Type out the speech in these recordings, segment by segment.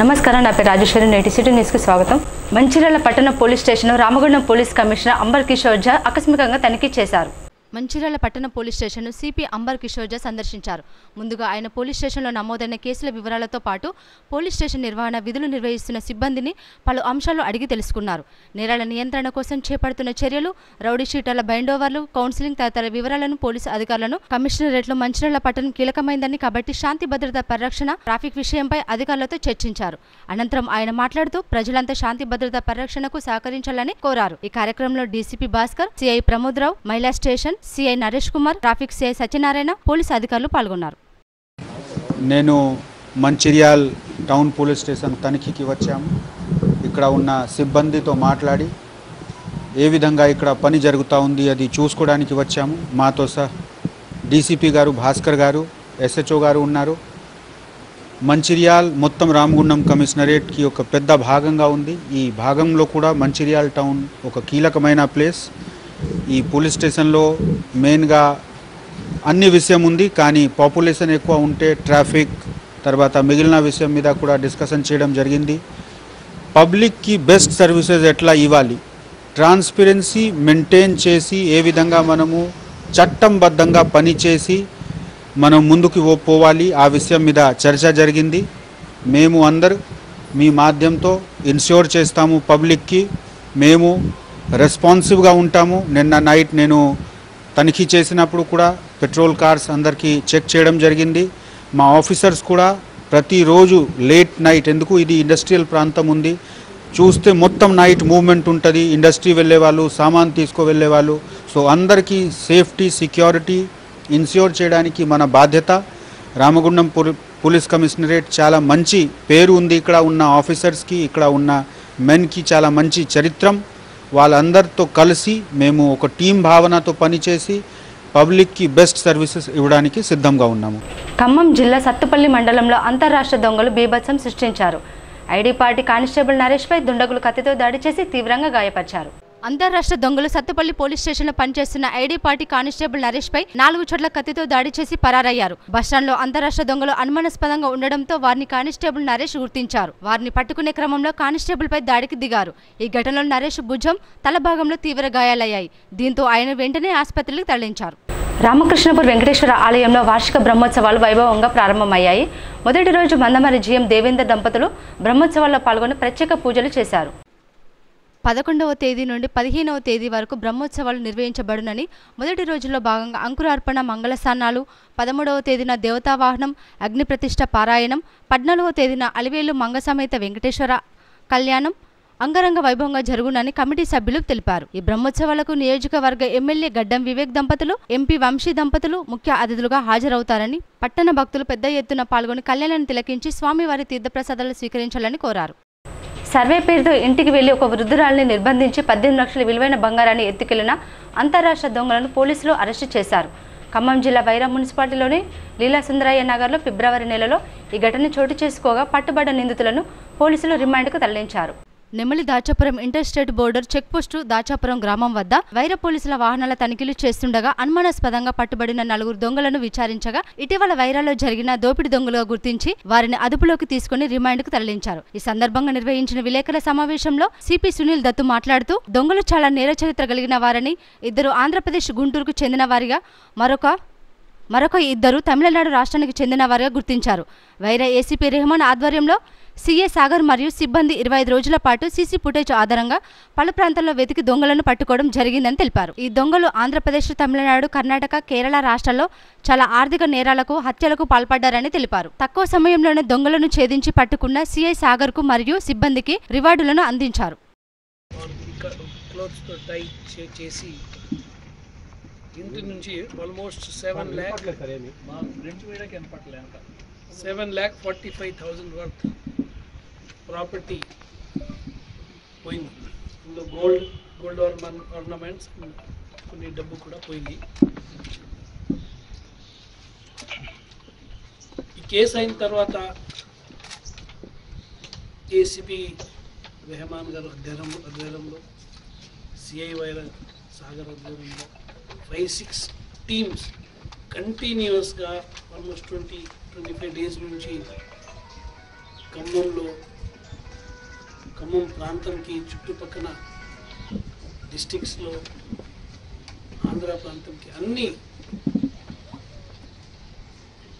నమస్కారం, నా పేరు రాజేశ్వరి. నేటి సిటీ న్యూస్కి స్వాగతం. మంచిర్యాల పట్టణ police station Ramagundam police commissioner Amber Kishore Jha ఆకస్మికంగా తనిఖీ చేశారు. మంచిర్యాల పట్టణ పోలీస్ స్టేషన్ను సిపి అంబర్ కిషోర్ ఝా సందర్శించారు. ముందుగా ఆయన పోలీస్ స్టేషన్లో నమోదైన కేసుల వివరాలతో పాటు పోలీస్ స్టేషన్ నిర్వహణ విధులు నిర్వహిస్తున్న సిబ్బందిని పలు అంశాలు అడిగి తెలుసుకున్నారు. నేరాల నియంత్రణ కోసం చేపడుతున్న చర్యలు, రౌడీ షీటర్ల బైండోవర్లు, కౌన్సిలింగ్ తదితర వివరాలను పోలీసు అధికారులను కమిషనరేట్లో మంచిర్యాల పట్టణం కీలకమైందని కాబట్టి శాంతి భద్రత పరిరక్షణ, ట్రాఫిక్ విషయంపై అధికారులతో చర్చించారు. అనంతరం ఆయన మాట్లాడుతూ ప్రజలంతా శాంతి భద్రత పరిరక్షణకు సహకరించాలని కోరారు. ఈ కార్యక్రమంలో డీసీపీ భాస్కర్, సిఐ ప్రమోద్రావు, మహిళా station CI Naresh Kumar, traffic CI Satyanarayana, police అధికారులు పాల్గొన్నారు. నేను మంచిర్యాల్ టౌన్ పోలీస్ స్టేషన్ తనిఖీకి వచ్చాము. ఇక్కడ ఉన్న సిబ్బందితో మాట్లాడి ఏ విధంగా ఇక్కడ పని జరుగుతూ ఉంది అది చూసుకోవడానికి వచ్చాము. మాతో డీసీపీ గారు, భాస్కర్ గారు, ఎస్హెచ్ఓ గారు ఉన్నారు. మంచిర్యాల్ మొత్తం రామగుండం కమిషనరేట్కి ఒక పెద్ద భాగంగా ఉంది. ఈ భాగంలో కూడా మంచిర్యాల్ టౌన్ ఒక కీలకమైన ప్లేస్. ఈ పోలీస్ స్టేషన్లో మెయిన్గా అన్ని విషయం ఉంది, కానీ పాపులేషన్ ఎక్కువ ఉంటే ట్రాఫిక్ తర్వాత మిగిలిన విషయం మీద కూడా డిస్కషన్ చేయడం జరిగింది. పబ్లిక్కి బెస్ట్ సర్వీసెస్ ఎట్లా ఇవ్వాలి, ట్రాన్స్పరెన్సీ మెయింటైన్ చేసి ఏ విధంగా మనము చట్టంబద్ధంగా పనిచేసి మనం ముందుకు పోవాలి, ఆ విషయం మీద చర్చ జరిగింది. మేము అందరు మీ మాధ్యంతో ఇన్ష్యూర్ చేస్తాము, పబ్లిక్కి మేము రెస్పాన్సివ్గా ఉంటాము. నిన్న నైట్ నేను తనిఖీ చేసినప్పుడు కూడా పెట్రోల్ కార్స్ అందరికీ చెక్ చేయడం జరిగింది. మా ఆఫీసర్స్ కూడా ప్రతిరోజు లేట్ నైట్, ఎందుకు ఇది ఇండస్ట్రియల్ ప్రాంతం ఉంది, చూస్తే మొత్తం నైట్ మూవ్మెంట్ ఉంటుంది. ఇండస్ట్రీ వెళ్ళే వాళ్ళు, సామాన్ తీసుకు వెళ్ళే వాళ్ళు, సో అందరికీ సేఫ్టీ సెక్యూరిటీ ఇన్ష్యూర్ చేయడానికి మన బాధ్యత. రామగుండం పోలీస్ కమిషనరేట్ చాలా మంచి పేరు ఉంది. ఇక్కడ ఉన్న ఆఫీసర్స్కి, ఇక్కడ ఉన్న మెన్కి చాలా మంచి చరిత్రం. వాళ్ళందరితో కలిసి మేము ఒక టీం భావనతో పనిచేసి పబ్లిక్కి బెస్ట్ సర్వీసెస్ ఇవ్వడానికి సిద్ధంగా ఉన్నాము. ఖమ్మం జిల్లా సత్తుపల్లి మండలంలో అంతర్రాష్ట్ర దొంగలు బీభత్సం సృష్టించారు. ఐడి పార్టీ కానిస్టేబుల్ నరేష్పై దుండగులు కత్తితో దాడి చేసి తీవ్రంగా గాయపరిచారు. అంతర్రాష్ట్ర దొంగలు సత్తుపల్లి పోలీస్ స్టేషన్లో పనిచేస్తున్న ఐడి పార్టీ కానిస్టేబుల్ నరేష్ పై 4 చోట్ల కత్తితో దాడి చేసి పరారయ్యారు. బస్టాండ్లో అంతర్రాష్ట్ర దొంగలు అనుమానాస్పదంగా ఉండడంతో వారిని కానిస్టేబుల్ నరేష్ గుర్తించారు. వారిని పట్టుకునే క్రమంలో కానిస్టేబుల్ పై దాడికి దిగారు. ఈ ఘటనలో నరేష్ భుజం, తల భాగంలో తీవ్ర గాయాలయ్యాయి. దీంతో ఆయన వెంటనే ఆసుపత్రికి తరలించారు. రామకృష్ణపూర్ వెంకటేశ్వర ఆలయంలో వార్షిక బ్రహ్మోత్సవాలు వైభవంగా ప్రారంభమయ్యాయి. మొదటి రోజు మందమరి జీఎం దేవేందర్ దంపతులు బ్రహ్మోత్సవాల్లో పాల్గొని ప్రత్యేక పూజలు చేశారు. 11వ తేదీ నుండి 15వ తేదీ వరకు బ్రహ్మోత్సవాలు నిర్వహించబడునని, మొదటి రోజుల్లో భాగంగా అంకురార్పణ, మంగళస్థానాలు, 13వ తేదీన దేవతావాహనం, అగ్నిప్రతిష్ఠ పారాయణం, 14వ తేదీన అలివేలు మంగసమేత వెంకటేశ్వర కళ్యాణం అంగరంగ వైభవంగా జరుగునని కమిటీ సభ్యులు తెలిపారు. ఈ బ్రహ్మోత్సవాలకు నియోజకవర్గ ఎమ్మెల్యే గడ్డం వివేక్ దంపతులు, ఎంపీ వంశీ దంపతులు ముఖ్య అతిథులుగా హాజరవుతారని, పట్టణ భక్తులు పెద్ద ఎత్తున పాల్గొని కళ్యాణాన్ని తిలకించి స్వామివారి తీర్థప్రసాదాలు స్వీకరించాలని కోరారు. సర్వే పేరుతో ఇంటికి వెళ్లి ఒక వృద్ధురాలిని నిర్బంధించి 18 లక్షల విలువైన బంగారాన్ని ఎత్తుకెళ్లిన అంతర్రాష్ట్ర దొంగలను పోలీసులు అరెస్టు చేశారు. ఖమ్మం జిల్లా వైరా మున్సిపాలిటీలోని లీలాసుందరయ్య నగర్లో ఫిబ్రవరి నెలలో ఈ ఘటన చోటు చేసుకోగా పట్టుబడ్డ నిందితులను పోలీసులు రిమాండ్కు తరలించారు. నెమలి దాచాపురం ఇంటర్ స్టేట్ బోర్డర్ చెక్పోస్టు దాచాపురం గ్రామం వద్ద వైర పోలీసుల వాహనాల తనిఖీలు చేస్తుండగా అనుమానాస్పదంగా పట్టుబడిన 4 దొంగలను విచారించగా ఇటీవల వైరాలో జరిగిన దోపిడీ దొంగలుగా గుర్తించి వారిని అదుపులోకి తీసుకుని రిమాండ్కు తరలించారు. ఈ సందర్భంగా నిర్వహించిన విలేకరుల సమావేశంలో సిపి సునీల్ దత్తు మాట్లాడుతూ దొంగలు చాలా నేర చరిత్ర కలిగిన వారని, 2 ఆంధ్రప్రదేశ్ గుంటూరుకు చెందిన వారిగా, మరొక 2 తమిళనాడు రాష్ట్రానికి చెందిన వారిగా గుర్తించారు. వైరా ఏసీపీ రెహమాన్ ఆధ్వర్యంలో సీఏ సాగర్ మరియు సిబ్బంది 25 రోజుల పాటు సీసీ ఫుటేజ్ ఆధారంగా పలు ప్రాంతాల్లో వెతికి దొంగలను పట్టుకోవడం జరిగిందని తెలిపారు. ఈ దొంగలు ఆంధ్రప్రదేశ్, తమిళనాడు, కర్ణాటక, కేరళ రాష్ట్రాల్లో చాలా ఆర్థిక నేరాలకు, హత్యలకు పాల్పడ్డారని తెలిపారు. తక్కువ సమయంలోనే దొంగలను ఛేదించి పట్టుకున్న సీఐ సాగర్కు మరియు సిబ్బందికి రివార్డులను అందించారు. ఇంటి నుంచి ఆల్మోస్ట్ 7,45,000 వర్త్ ప్రాపర్టీ పోయింది. ఇందులో గోల్డ్ ఆర్నమెంట్స్, కొన్ని డబ్బు కూడా పోయింది. ఈ కేసు అయిన తర్వాత ఏసీపీ రెహమాన్ గారు అధ్వర్యంలో, సిఐ వైరా సాగర్ ఆధ్వర్యంలో 5-6 టీమ్స్ కంటిన్యూస్గా ఆల్మోస్ట్ 20-25 డేస్ నుంచి ఖమ్మంలో ఖమ్మం ప్రాంతంకి చుట్టుపక్కల డిస్ట్రిక్ట్స్లో ఆంధ్ర ప్రాంతంకి అన్నీ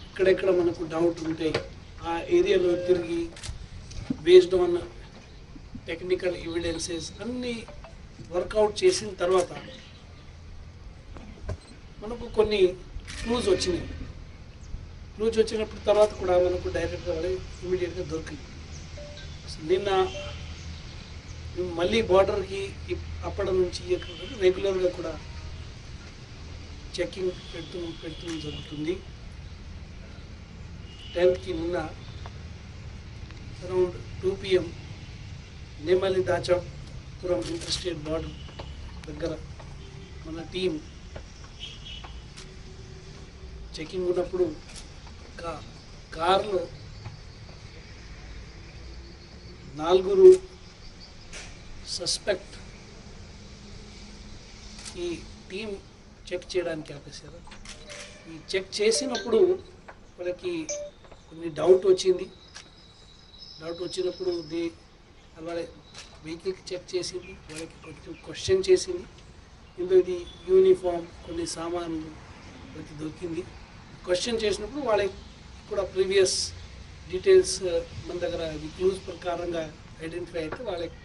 ఎక్కడెక్కడ మనకు డౌట్ ఉంటాయి ఆ ఏరియాలో తిరిగి బేస్డ్ ఆన్ టెక్నికల్ ఎవిడెన్సెస్ అన్నీ వర్కౌట్ చేసిన తర్వాత మనకు కొన్ని క్లూజ్ వచ్చినాయి. క్లూజ్ వచ్చినప్పుడు తర్వాత కూడా మనకు డైరెక్ట్గా ఇమీడియట్గా దొరికింది. నిన్న మళ్ళీ బార్డర్కి అప్పటి నుంచి రెగ్యులర్గా కూడా చెకింగ్ పెడుతూ జరుగుతుంది. 10th నిన్న అరౌండ్ 2 PM నేమల్లి దాచాపురం ఇంటర్స్టేట్ బార్డర్ దగ్గర మన టీం చెకింగ్ ఉన్నప్పుడు కార్లో 4 సస్పెక్ట్ ఈ టీం చెక్ చేయడానికి ఆపేశారు. ఈ చెక్ చేసినప్పుడు వాళ్ళకి కొన్ని డౌట్ వచ్చింది. డౌట్ వచ్చినప్పుడు వాళ్ళ వెహికల్కి చెక్ చేసింది, వాళ్ళకి కొంచెం క్వశ్చన్ చేసింది. ఇందులో ఇది యూనిఫామ్ కొన్ని సామాన్లు వాళ్ళకి దొరికింది. క్వశ్చన్ చేసినప్పుడు వాళ్ళకి కూడా ప్రీవియస్ డీటెయిల్స్ మన దగ్గర క్లూజ్ ప్రకారంగా ఐడెంటిఫై అయితే వాళ్ళకి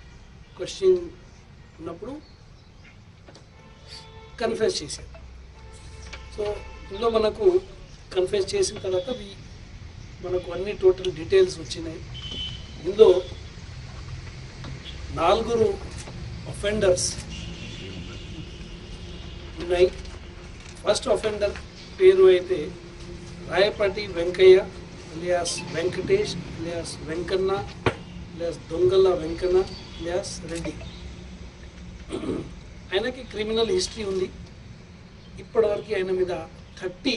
క్వశ్చన్ ఉన్నప్పుడు కన్ఫెస్ చేశారు. సో ఇందులో మనకు కన్ఫెస్ చేసిన తర్వాత మనకు అన్ని టోటల్ డీటెయిల్స్ వచ్చినాయి. ఇందులో 4 అఫెండర్స్ ఉన్నాయి. ఫస్ట్ అఫెండర్ పేరు అయితే Rayapati Venkaiah alias Venkatesh alias Venkanna alias దొంగల వెంకన్న అలియాస్ రెడ్డి. ఆయనకి క్రిమినల్ హిస్టరీ ఉంది. ఇప్పటివరకు ఆయన మీద 30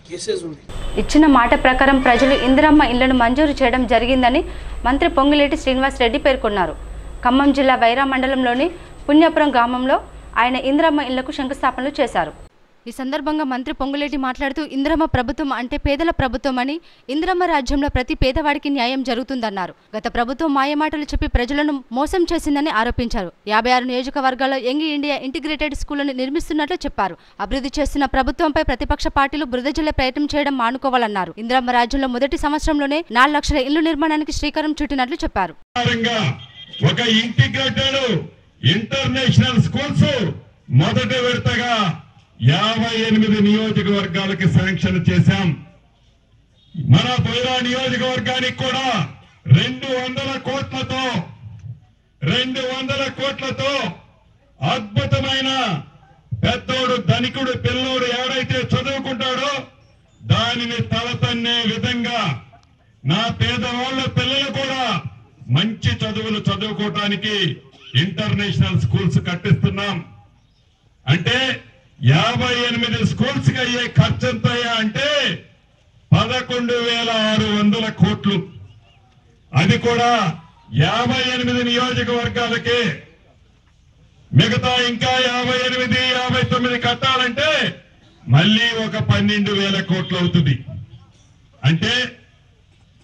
కేసెస్ ఉంది. ఇచ్చిన మాట ప్రకారం ప్రజలు ఇందిరమ్మ ఇళ్లను మంజూరు చేయడం జరిగిందని మంత్రి పొంగులేటి శ్రీనివాస్ రెడ్డి పేర్కొన్నారు. ఖమ్మం జిల్లా వైరా మండలంలోని పుణ్యపురం గ్రామంలో ఆయన ఇందిరమ్మ ఇళ్లకు శంకుస్థాపనలు చేశారు. ఈ సందర్భంగా మంత్రి పొంగులేటి మాట్లాడుతూ ఇందిరమ్మ ప్రభుత్వం అంటే పేదల ప్రభుత్వం అని, ఇందిరమ్మ రాజ్యంలో ప్రతి పేదవాడికి న్యాయం జరుగుతుందన్నారు. గత ప్రభుత్వం మాయమాటలు చెప్పి ప్రజలను మోసం చేసిందని ఆరోపించారు. 56 నియోజకవర్గాల్లో యంగ్ ఇండియా ఇంటిగ్రేటెడ్ స్కూళ్లను నిర్మిస్తున్నట్లు చెప్పారు. అభివృద్ధి చేస్తున్న ప్రభుత్వంపై ప్రతిపక్ష పార్టీలు బురద జల్లే ప్రయత్నం చేయడం మానుకోవాలన్నారు. ఇందిరమ్మ రాజ్యంలో మొదటి సంవత్సరంలోనే 4 లక్షల ఇళ్ల నిర్మాణానికి శ్రీకారం చుట్టినట్లు చెప్పారు. ఒక ఇంటిగ్రేటెడ్ ఇంటర్నేషనల్ స్కూల్స్ మొదటి విడతగా 58 నియోజకవర్గాలకి శాంక్షన్ చేశాం. మన వైరా నియోజకవర్గానికి కూడా 200 కోట్లతో అద్భుతమైన పెద్దోడు ధనికుడు పిల్లోడు ఎవరైతే చదువుకుంటాడో దానిని తలతన్నే విధంగా నా పేదవాళ్ళ పిల్లలు కూడా మంచి చదువులు చదువుకోవటానికి ఇంటర్నేషనల్ స్కూల్స్ కట్టిస్తున్నాం. అంటే 58 స్కూల్స్ కి అయ్యే ఖర్చు ఎంత అంటే 11,600 కోట్లు. అది కూడా 58 నియోజకవర్గాలకే. మిగతా ఇంకా 58, 59 కట్టాలంటే మళ్ళీ ఒక 12,000 కోట్లు అవుతుంది. అంటే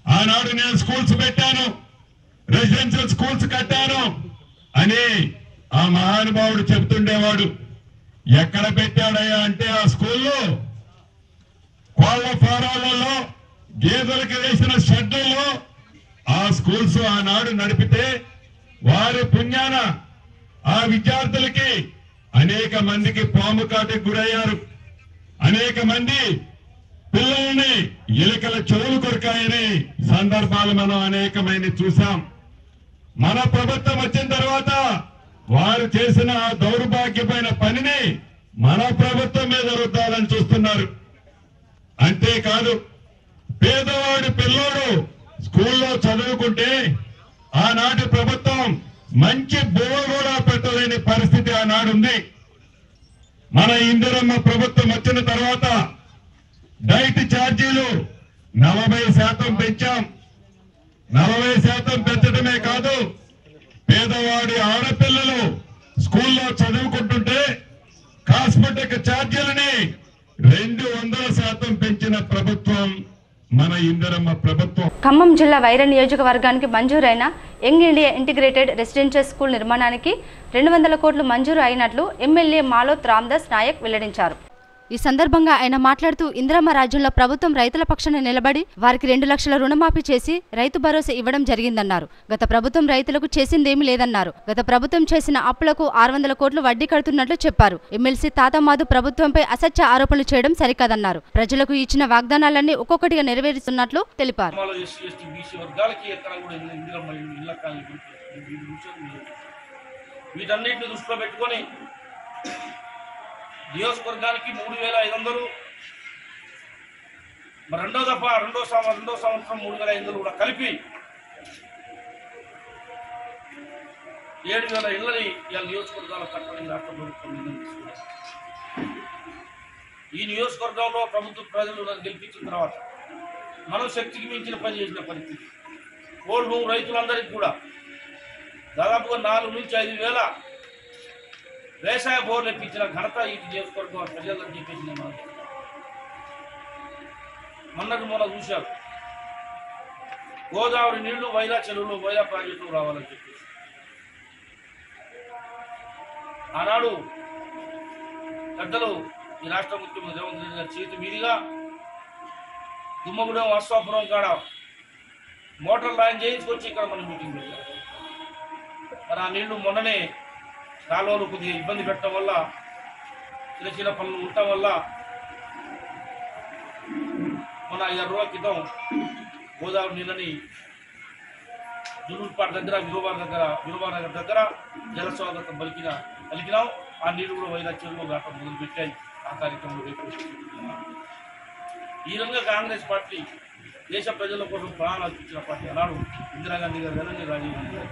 ఆనాడు నేను స్కూల్స్ పెట్టాను, రెసిడెన్షియల్ స్కూల్స్ కట్టాను అని ఆ మహానుభావుడు చెప్తుండేవాడు. ఎక్కడ పెట్టాడయ్యా అంటే ఆ స్కూల్లో కోళ్ల ఫారాలలో గేదెలకు వేసిన షెడ్లలో ఆ స్కూల్స్ ఆనాడు నడిపితే వారి పుణ్యాన ఆ విద్యార్థులకి అనేక మందికి పాము కాటికి గురయ్యారు. అనేక మంది పిల్లల్ని ఎలుకల చెవులు కొరకాయని సందర్భాలు మనం అనేకమైన చూసాం. మన ప్రభుత్వం వచ్చిన తర్వాత వారు చేసిన దౌర్భాగ్యమైన పనిని మన ప్రభుత్వం మీద రుద్దాలని చూస్తున్నారు. అంతేకాదు పేదవాడి పిల్లోడు స్కూల్లో చదువుకుంటే ఆనాటి ప్రభుత్వం మంచి బువ్వ కూడా పెట్టలేని పరిస్థితి ఆనాడు ఉంది. మన ఇందిరమ్మ ప్రభుత్వం వచ్చిన తర్వాత డైట్ ఛార్జీలు 40% పెంచాం. 40% పెంచడమే కాదు, పేదవాడి ఆడపిల్లలు స్కూల్లో చదువుకుంటుంటే కాస్మెటిక్ ఛార్జీలని 200% పెంచిన ప్రభుత్వం మన ఇందిరమ్మ ప్రభుత్వం. ఖమ్మం జిల్లా వైరా నియోజకవర్గానికి మంజూరైన young India integrated residential school నిర్మాణానికి 200 కోట్లు మంజూరు అయినట్లు ఎమ్మెల్యే మాలోత్ రామ్దాస్ నాయక్ వెల్లడించారు. ఈ సందర్భంగా ఆయన మాట్లాడుతూ ఇందిరమ్మ రాజ్యంలో ప్రభుత్వం రైతుల పక్షాన నిలబడి వారికి 2 లక్షల రుణమాఫీ చేసి రైతు భరోసా ఇవ్వడం జరిగిందన్నారు. గత ప్రభుత్వం రైతులకు చేసిందేమీ లేదన్నారు. గత ప్రభుత్వం చేసిన అప్పులకు 600 కోట్లు వడ్డీ కడుతున్నట్లు చెప్పారు. ఎమ్మెల్సీ తాతమాధు ప్రభుత్వంపై అసత్య ఆరోపణలు చేయడం సరికాదన్నారు. ప్రజలకు ఇచ్చిన వాగ్దానాలన్నీ ఒక్కొక్కటిగా నెరవేరుస్తున్నట్లు తెలిపారు. నియోజకవర్గానికి 3500, రెండో సంవత్సరం 3500 కూడా కలిపి 7000 ఇళ్ళని ఇవాళ నియోజకవర్గాల కట్టడానికి రాష్ట్ర ప్రభుత్వం నిర్ణయించుకున్నారు. ఈ నియోజకవర్గంలో ప్రభుత్వ ప్రజలు గెలిపించిన తర్వాత మనం శక్తికి మించిన పని చేసిన పరిస్థితి. కోల్డ్ భూమి రైతులందరికీ కూడా దాదాపుగా 4 నుంచి 5,000 వ్యవసాయ బోర్లు ఇప్పించిన ఘనత ఈ నియోజకవర్గం ప్రజలని చెప్పేసి మొన్న చూశారు. గోదావరి నీళ్లు వైరా చెరువులు వైరా ప్రాజెక్టులు రావాలని చెప్పేసి ఆనాడు పెద్దలు ఈ రాష్ట్ర ముఖ్యమంత్రి రేవంత్ రెడ్డి గారి చేతి మీదుగా దుమ్మగూడెం అశ్వాపురం కాడ మోటార్ లైన్ చేయించుకొచ్చి ఇక్కడ మనం మీటింగ్ పెట్టాం. మరి ఆ నీళ్లు మొన్ననే కాలువలు కొద్దిగా ఇబ్బంది పెట్టడం వల్ల చిన్న పనులు ఉండటం వల్ల మన 5 రోజుల క్రితం గోదావరి నీళ్ళని జునూర్పాట దగ్గర విలువానగర్ దగ్గర జలస్వాగతం పలికినాం. ఆ నీళ్లు కూడా వైరా చెరువులో దాటం మొదలుపెట్టాయి. ఆ కార్యక్రమంలో ఈ విధంగా కాంగ్రెస్ పార్టీ దేశ ప్రజల కోసం ప్రాణాలు ఇచ్చిన పార్టీ. ఆనాడు ఇందిరాగాంధీ గారు వెనక్కి రాజీవ్ గాంధీ గారు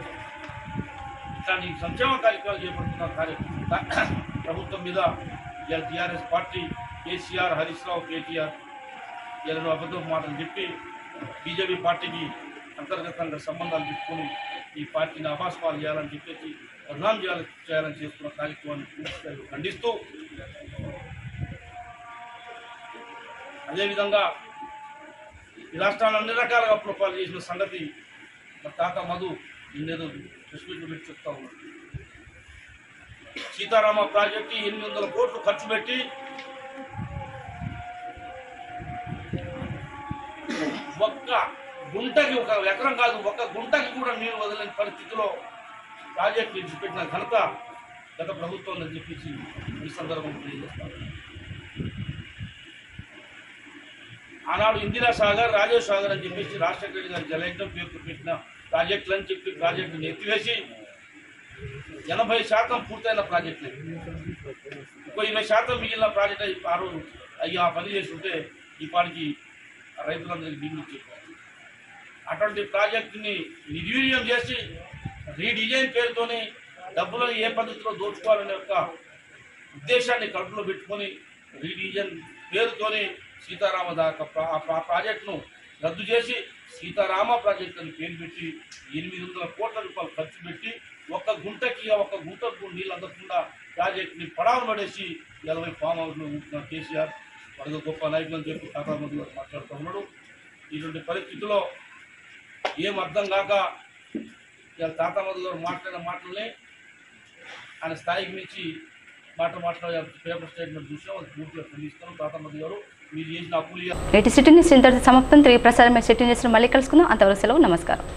ఇట్లాంటి సంక్షేమ కార్యక్రమాలు చేపడుతున్న ప్రభుత్వం మీద టీఆర్ఎస్ పార్టీ కేసీఆర్, హరీష్ రావు, కేటీఆర్ ఇలా అబద్ధపు మాటలు చెప్పి బీజేపీ పార్టీకి అంతర్గతంగా సంబంధాలు పెట్టుకుని ఈ పార్టీని అభాస్పాలు చేయాలని చెప్పేసి బదనాం చేయాలని చేస్తున్న కార్యక్రమాన్ని ఖండిస్తూ, అదేవిధంగా ఈ రాష్ట్రాన్ని అన్ని రకాలుగా అప్రూపాలు చేసిన సంగతి తాత మధు నిన్నేదో ప్రెస్మీట్లు పెట్టి చెప్తా ఉన్నాడు. సీతారామ ప్రాజెక్టు 800 కోట్లు ఖర్చు పెట్టి ఒక్క గుంటకి, ఒక ఎకరం కాదు, ఒక్క గుంటకి కూడా నీరు వదలని పరిస్థితిలో ప్రాజెక్టు విడిచిపెట్టిన ఘనత గత ప్రభుత్వం అని చెప్పేసి ఈ సందర్భంగా తెలియజేస్తారు. ఆనాడు ఇందిరా సాగర్, రాజీవ్ సాగర్ అని చెప్పేసి రాజశేఖర రెడ్డి గారి జలయజ్ఞం పేరు పెట్టిన ప్రాజెక్టులు అని చెప్పి ప్రాజెక్టును ఎత్తివేసి 80% పూర్తయిన ప్రాజెక్టులు, 20% మిగిలిన ప్రాజెక్టు ఆ రోజు ఆ పని చేస్తుంటే ఈ పాటికి రైతులందరికీ బిల్లు ఇచ్చేవారు. అటువంటి ప్రాజెక్టుని నిర్వీర్యం చేసి రీడిజైన్ పేరుతోని డబ్బులను ఏ పద్ధతిలో దోచుకోవాలనే యొక్క ఉద్దేశాన్ని కడుపులో పెట్టుకొని రీడిజైన్ పేరుతోని సీతారామ దాకా ఆ ప్రాజెక్టును రద్దు చేసి సీతారామ ప్రాజెక్టు అని పేరు పెట్టి 800 కోట్ల రూపాయలు ఖర్చు పెట్టి ఒక్క గుంటకు నీళ్ళు అందకుండా ప్రాజెక్టుని పడాలు పడేసి 40 ఫామ్ హౌస్లో ఉంటున్న కేసీఆర్ వాళ్ళ గొప్ప నాయకులు అని చెప్పి తాతామధు గారు మాట్లాడుతూ ఉన్నాడు. ఇటువంటి పరిస్థితుల్లో ఏం అర్థం కాక ఇవాళ తాతామధు గారు మాట్లాడిన మాటలనే ఆయన స్థాయికి మించి మాట్లాడే పేపర్ స్టేట్మెంట్ చూసాం. అది పూర్తిగా ఖండిస్తాను. తాతామధు గారు మీరు చేసిన అప్పులు. సిటీ న్యూస్ ఇంతటితో సమాప్తం. తిరిగి ప్రసారమైన సిటీ న్యూస్లో మళ్ళీ కలుసుకుందాం. అంతవరకు సెలవు. నమస్కారం.